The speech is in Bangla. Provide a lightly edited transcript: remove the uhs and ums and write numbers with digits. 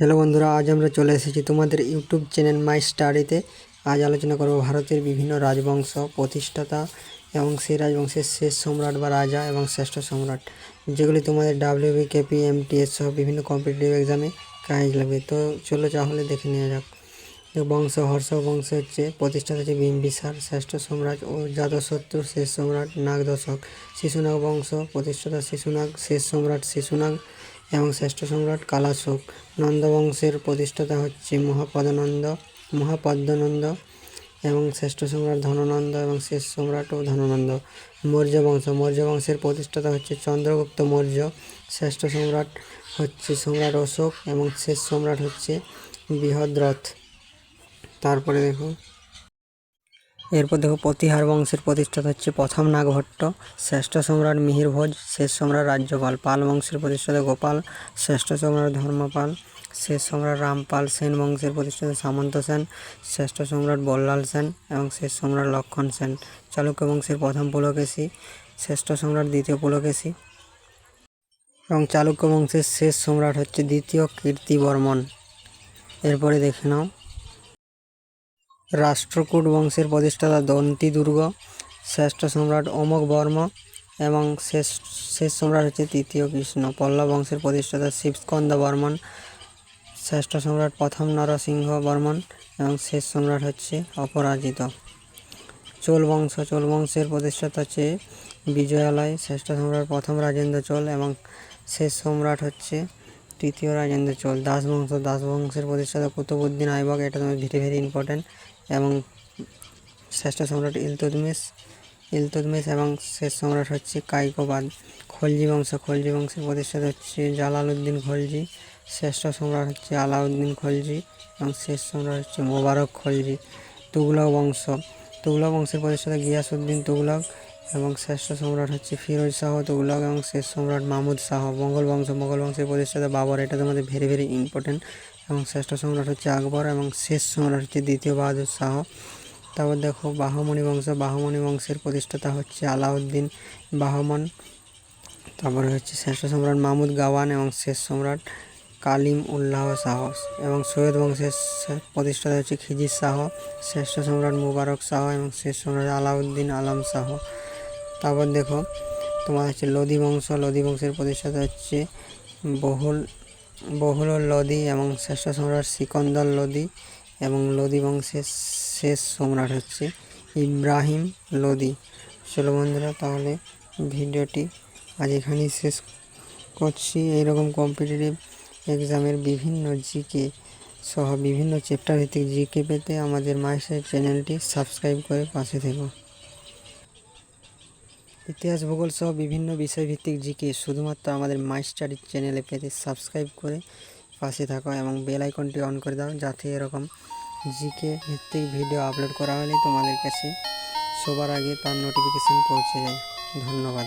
হ্যালো বন্ধুরা, আজ আমরা চলে এসেছি তোমাদের ইউটিউব চ্যানেল মাই স্টাডিতে। আজ আলোচনা করব ভারতের বিভিন্ন রাজবংশ, প্রতিষ্ঠাতা এবং সেই রাজবংশের শেষ সম্রাট বা রাজা এবং শ্রেষ্ঠ সম্রাট, যেগুলি তোমাদের WBKP, MTS সহ বিভিন্ন কম্পিটিটিভ এক্সামে কাজে লাগবে। তো চলো তাহলে দেখে নেওয়া যাক। বংশ হর্ষ বংশ হচ্ছে প্রতিষ্ঠাতা হচ্ছে বিম্বিসার, শ্রেষ্ঠ সম্রাট ও জাতশত্রু, শেষ সম্রাট নাগ দশক। শিশুনাগ বংশ প্রতিষ্ঠাতা শিশুনাগ, শেষ সম্রাট শিশুনাগ এবং শ্রেষ্ঠ সম্রাট কালাশোক। নন্দ বংশের প্রতিষ্ঠাতা হচ্ছে মহাপদ্মনন্দ এবং শ্রেষ্ঠ সম্রাট ধননন্দ এবং শেষ সম্রাটও ধননন্দ। মৌর্য বংশের প্রতিষ্ঠাতা হচ্ছে চন্দ্রগুপ্ত মৌর্য, শ্রেষ্ঠ সম্রাট হচ্ছে সম্রাট অশোক এবং শেষ সম্রাট হচ্ছে বৃহদ্রথ। তারপরে এরপর প্রতিহার বংশের প্রতিষ্ঠাতা হচ্ছে প্রথম নাগভট্ট, শ্রেষ্ঠ সম্রাট মিহিরভোজ, শেষ সম্রাট রাজ্যপাল। পাল বংশের প্রতিষ্ঠাতা গোপাল, শ্রেষ্ঠ সম্রাট ধর্মপাল, শেষ সম্রাট রামপাল। সেন বংশের প্রতিষ্ঠাতা সামন্ত সেন, শ্রেষ্ঠ সম্রাট বল্লাল সেন এবং শেষ সম্রাট লক্ষণ সেন। চালুক্য বংশের প্রথম পুলকেশী, শ্রেষ্ঠ সম্রাট দ্বিতীয় পুলকেশী এবং চালুক্য বংশের শেষ সম্রাট হচ্ছে দ্বিতীয় কীর্তিবর্মন। এরপরে দেখে নাও রাষ্ট্রকূট বংশের প্রতিষ্ঠাতা দন্তি দুর্গ, শ্রেষ্ঠ সম্রাট অমোঘ বর্ম এবং শেষ সম্রাট হচ্ছে তৃতীয় কৃষ্ণ। পল্লব বংশের প্রতিষ্ঠাতা শিবস্কন্দ বর্মন, শ্রেষ্ঠ সম্রাট প্রথম নরসিংহ বর্মন এবং শেষ সম্রাট হচ্ছে অপরাজিত। চোল বংশের প্রতিষ্ঠাতা হচ্ছে বিজয়ালয়, শ্রেষ্ঠ সম্রাট প্রথম রাজেন্দ্র চোল এবং শেষ সম্রাট হচ্ছে তৃতীয় রাজেন্দ্র চোল। দাস বংশের প্রতিষ্ঠাতা কুতুবউদ্দিন আইবক, এটা তোমার ভেরি ইম্পর্টেন্ট, এবং শ্রেষ্ঠ সম্রাট ইলতুৎমিশ এবং শেষ সম্রাট হচ্ছে কাইকোবাদ। খলজি বংশের প্রতিষ্ঠাতা হচ্ছে জালালউদ্দিন খলজি, শ্রেষ্ঠ সম্রাট হচ্ছে আলাউদ্দিন খলজি এবং শেষ সম্রাট হচ্ছে মোবারক খলজি। তুগলক বংশের প্রতিষ্ঠাতা গিয়াসউদ্দিন তুগলক এবং শ্রেষ্ঠ সম্রাট হচ্ছে ফিরোজ শাহ তুগলক এবং শেষ সম্রাট মাহমুদ শাহ। মোগল বংশের প্রতিষ্ঠাতা বাবর, এটা তোমাদের ভেরি ইম্পর্টেন্ট, এবং শ্রেষ্ঠ সম্রাট হচ্ছে আকবর এবং শেষ সম্রাট হচ্ছে দ্বিতীয় বাহাদুর শাহ। তারপর বাহমনি বংশের প্রতিষ্ঠাতা হচ্ছে আলাউদ্দিন বাহমন। তারপরে হচ্ছে শ্রেষ্ঠ সম্রাট মাহমুদ গাওয়ান এবং শেষ সম্রাট কালিম উল্লাহ শাহ। এবং সৈয়দ বংশের প্রতিষ্ঠাতা হচ্ছে খিজির শাহ, শ্রেষ্ঠ সম্রাট মুবারক শাহ এবং শেষ সম্রাট আলাউদ্দিন আলম শাহ। তারপর তোমার হচ্ছে লোদি বংশের প্রতিষ্ঠাতা হচ্ছে বহুল লোদি এবং শ্রেষ্ঠ সম্রাট সিকন্দর লোদি এবং লোদি বংশের শেষ সম্রাট হচ্ছে ইব্রাহিম লোদি। চলো বন্ধুরা, তাহলে ভিডিওটি আজ এখানেই শেষ করছি। এইরকম কম্পিটিটিভ এক্সামের বিভিন্ন জিকে সহ বিভিন্ন চ্যাপ্টার ভিত্তিক জিকে পেতে আমাদের মাইস্টাডি চ্যানেলটি সাবস্ক্রাইব করে পাশে থেকো। ইতিহাস ভূগোল সহ বিভিন্ন বিষয়ভিত্তিক জিকে শুধুমাত্র আমাদের মাইস্টাডি চ্যানেলে পেতে সাবস্ক্রাইব করে পাশে থাকো এবং বেল আইকনটি অন করে দাও, যাতে এরকম জিকে ভিত্তিক ভিডিও আপলোড করা হলে তোমাদের কাছে সবার আগে তার নোটিফিকেশান পৌঁছে যায়। ধন্যবাদ।